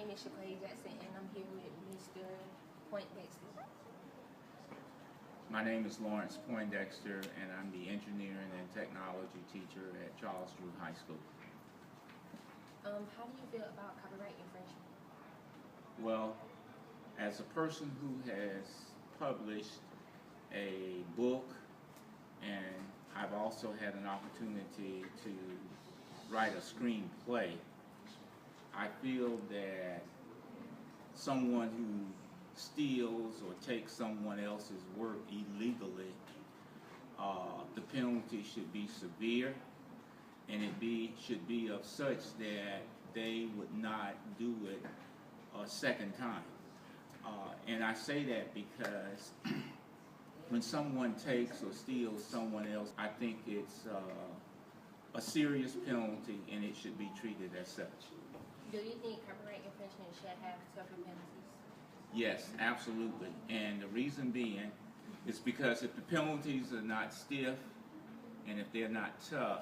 name is Shaquay Jackson, and I'm here with Mr. Poindexter. My name is Lawrence Poindexter, and I'm the engineering and technology teacher at Charles Drew High School. How do you feel about copyright infringement? Well, as a person who has published a book, and I've also had an opportunity to write a screenplay, I feel that someone who steals or takes someone else's work illegally, the penalty should be severe, and it should be of such that they would not do it a second time. And I say that because when someone takes or steals someone else, I think it's a serious penalty, and it should be treated as such. Do you think copyright infringement should have tougher penalties? Yes, absolutely. And the reason being is because if the penalties are not stiff and if they're not tough,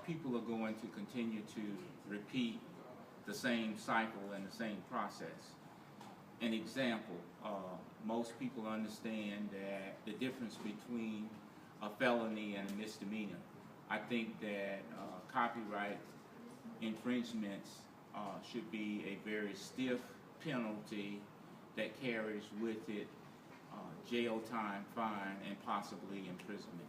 people are going to continue to repeat the same cycle and the same process. An example, most people understand that the difference between a felony and a misdemeanor. I think that copyright infringements should be a very stiff penalty that carries with it jail time, fine, and possibly imprisonment.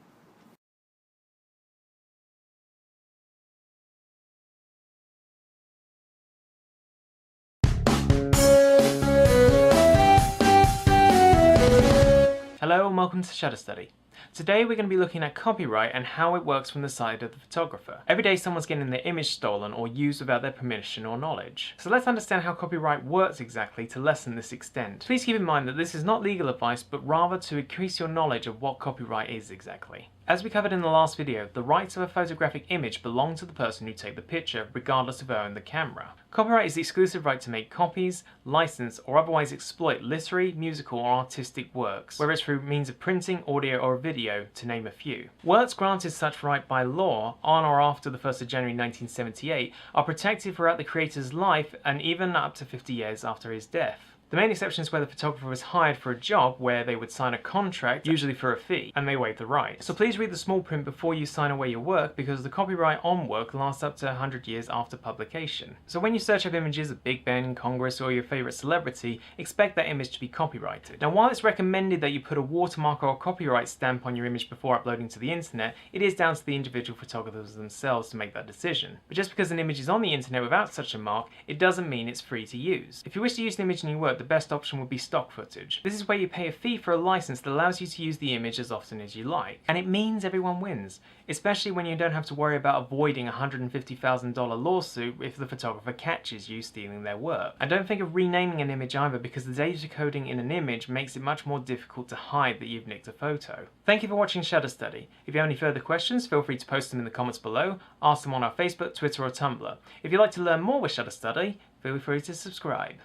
Hello and welcome to Shutter Study. Today we're going to be looking at copyright and how it works from the side of the photographer. Every day someone's getting their image stolen or used without their permission or knowledge. So let's understand how copyright works exactly to lessen this extent. Please keep in mind that this is not legal advice, but rather to increase your knowledge of what copyright is exactly. As we covered in the last video, the rights of a photographic image belong to the person who took the picture, regardless of who owned the camera. Copyright is the exclusive right to make copies, license, or otherwise exploit literary, musical, or artistic works, whether it's through means of printing, audio, or video, to name a few. Works granted such right by law on or after the 1st of January 1978 are protected throughout the creator's life and even up to 50 years after his death. The main exception is where the photographer was hired for a job where they would sign a contract, usually for a fee, and they waive the rights. So please read the small print before you sign away your work, because the copyright on work lasts up to 100 years after publication. So when you search up images of Big Ben, Congress, or your favourite celebrity, expect that image to be copyrighted. Now, while it's recommended that you put a watermark or a copyright stamp on your image before uploading to the internet, it is down to the individual photographers themselves to make that decision. But just because an image is on the internet without such a mark, it doesn't mean it's free to use. If you wish to use an image in your work, the best option would be stock footage. This is where you pay a fee for a license that allows you to use the image as often as you like. And it means everyone wins, especially when you don't have to worry about avoiding a $150,000 lawsuit if the photographer catches you stealing their work. And don't think of renaming an image either, because the data coding in an image makes it much more difficult to hide that you've nicked a photo. Thank you for watching Shutter Study. If you have any further questions, feel free to post them in the comments below, ask them on our Facebook, Twitter, or Tumblr. If you'd like to learn more with Shutter Study, feel free to subscribe.